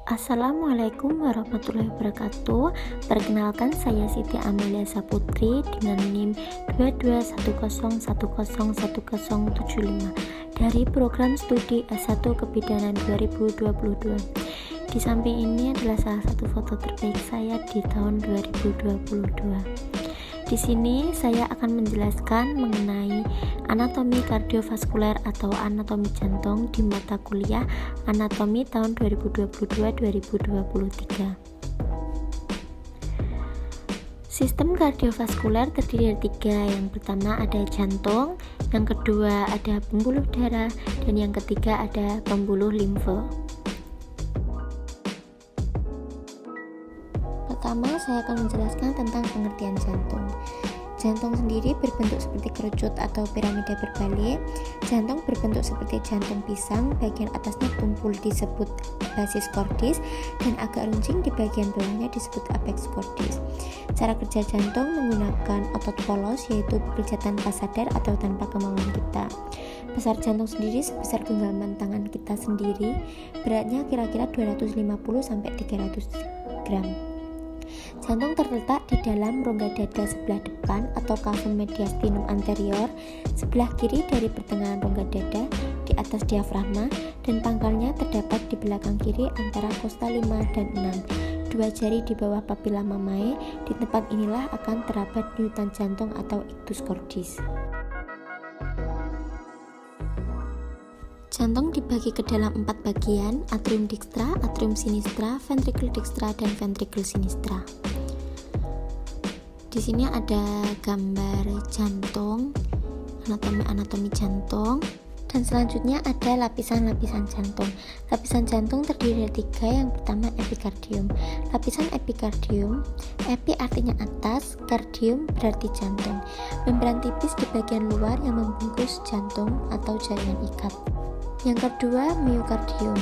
Assalamualaikum warahmatullahi wabarakatuh. Perkenalkan, saya Siti Amelia Saputri dengan NIM 2210101075 dari program studi S1 Kebidanan 2022. Di samping ini adalah salah satu foto terbaik saya di tahun 2022. Di sini saya akan menjelaskan mengenai anatomi kardiovaskuler atau anatomi jantung di mata kuliah anatomi tahun 2022-2023. Sistem kardiovaskuler terdiri dari 3. Yang pertama ada jantung, yang kedua ada pembuluh darah, dan yang ketiga ada pembuluh limfe. Pertama, saya akan menjelaskan tentang pengertian jantung. Jantung sendiri berbentuk seperti kerucut atau piramida berbalik. Jantung berbentuk seperti jantung pisang, bagian atasnya tumpul disebut basis cordis, dan agak runcing di bagian bawahnya disebut apex cordis. Cara kerja jantung menggunakan otot polos, yaitu bekerja tanpa sadar atau tanpa kemauan kita. Besar jantung sendiri sebesar genggaman tangan kita sendiri, beratnya kira-kira 250-300 gram. Jantung terletak di dalam rongga dada sebelah depan atau cavum mediastinum anterior, sebelah kiri dari pertengahan rongga dada, di atas diafragma, dan pangkalnya terdapat di belakang kiri antara kosta 5 dan 6. 2 jari di bawah papilla mamae. Di tempat inilah akan terdapat nyutan jantung atau ictus cordis. Jantung dibagi ke dalam 4 bagian: atrium dextra, atrium sinistra, ventricle dextra, dan ventricle sinistra. Di sini ada gambar jantung, anatomi jantung, dan selanjutnya ada lapisan-lapisan jantung. Lapisan jantung terdiri dari 3. Yang pertama epikardium. Lapisan epikardium, epi artinya atas, kardium berarti jantung. Membran tipis di bagian luar yang membungkus jantung atau jaringan ikat. Yang kedua, myokardium.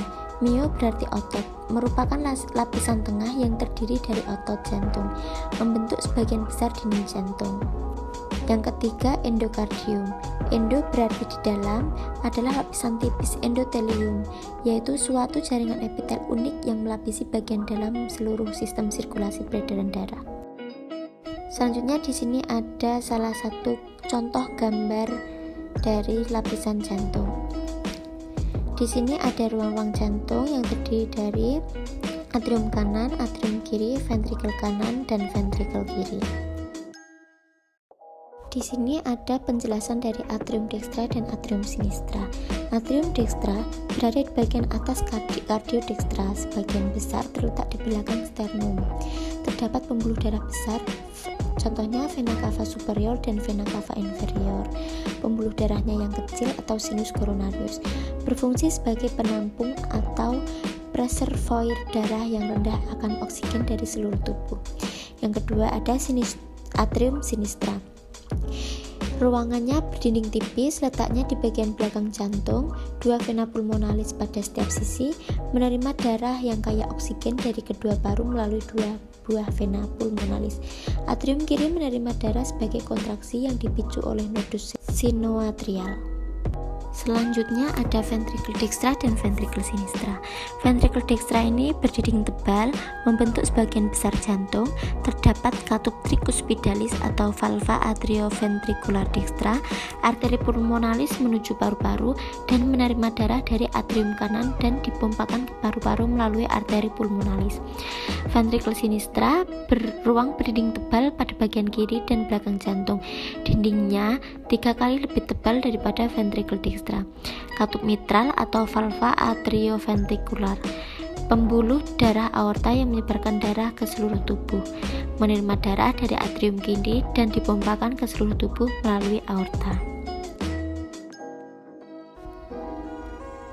Myo berarti otot, merupakan lapisan tengah yang terdiri dari otot jantung, membentuk sebagian besar dinding jantung. Yang ketiga, endokardium. Endo berarti di dalam, adalah lapisan tipis endotelium, yaitu suatu jaringan epitel unik yang melapisi bagian dalam seluruh sistem sirkulasi peredaran darah. Selanjutnya di sini ada salah satu contoh gambar dari lapisan jantung. Di sini ada ruang-ruang jantung yang terdiri dari atrium kanan, atrium kiri, ventrikel kanan, dan ventrikel kiri. Di sini ada penjelasan dari atrium dextra dan atrium sinistra. Atrium dextra berada di bagian atas kardio dextra, sebagian besar terletak di belakang sternum. Terdapat pembuluh darah besar, contohnya vena cava superior dan vena cava inferior. Pembuluh darahnya yang kecil atau sinus coronarius berfungsi sebagai penampung atau reservoir darah yang rendah akan oksigen dari seluruh tubuh. Yang kedua ada atrium sinistra. Ruangannya berdinding tipis, letaknya di bagian belakang jantung. 2 vena pulmonalis pada setiap sisi, menerima darah yang kaya oksigen dari kedua paru melalui 2 buah vena pulmonalis. Atrium kiri menerima darah sebagai kontraksi yang dipicu oleh nodus sinoatrial. Selanjutnya ada ventricle dextra dan ventricle sinistra. Ventricle dextra ini berdinding tebal, membentuk sebagian besar jantung. Terdapat katup tricuspidalis atau valva atrioventricular dextra, arteri pulmonalis menuju paru-paru dan menerima darah dari atrium kanan dan dipompakan ke paru-paru melalui arteri pulmonalis. Ventricle sinistra beruang berdinding tebal pada bagian kiri dan belakang jantung. Dindingnya 3 kali lebih tebal daripada ventricle dextra. Katup mitral atau valva atrioventricular, pembuluh darah aorta yang menyebarkan darah ke seluruh tubuh, menerima darah dari atrium kiri dan dipompakan ke seluruh tubuh melalui aorta.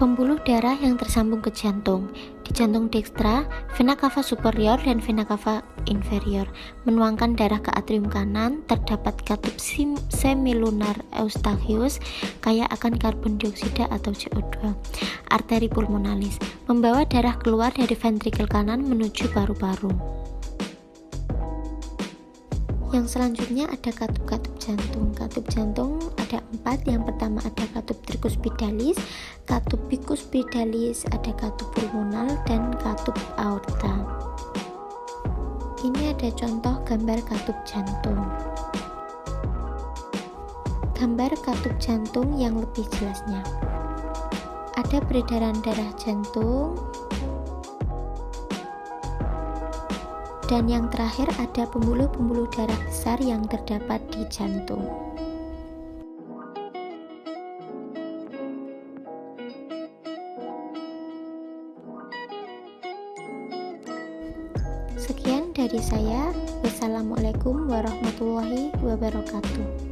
Pembuluh darah yang tersambung ke jantung. Di jantung dextra, vena cava superior dan vena cava inferior menuangkan darah ke atrium kanan. Terdapat katup semilunar eustachius kaya akan karbon dioksida atau CO2. Arteri pulmonalis membawa darah keluar dari ventrikel kanan menuju paru-paru. Yang selanjutnya ada katup-katup jantung. Katup jantung ada 4. Yang pertama ada katup tricuspidalis, katup bicuspidalis, ada katup pulmonal, dan katup aorta. Ini ada contoh gambar katup jantung. Gambar katup jantung yang lebih jelasnya. Ada peredaran darah jantung. Dan yang terakhir ada pembuluh-pembuluh darah besar yang terdapat di jantung. Sekian dari saya. Wassalamualaikum warahmatullahi wabarakatuh.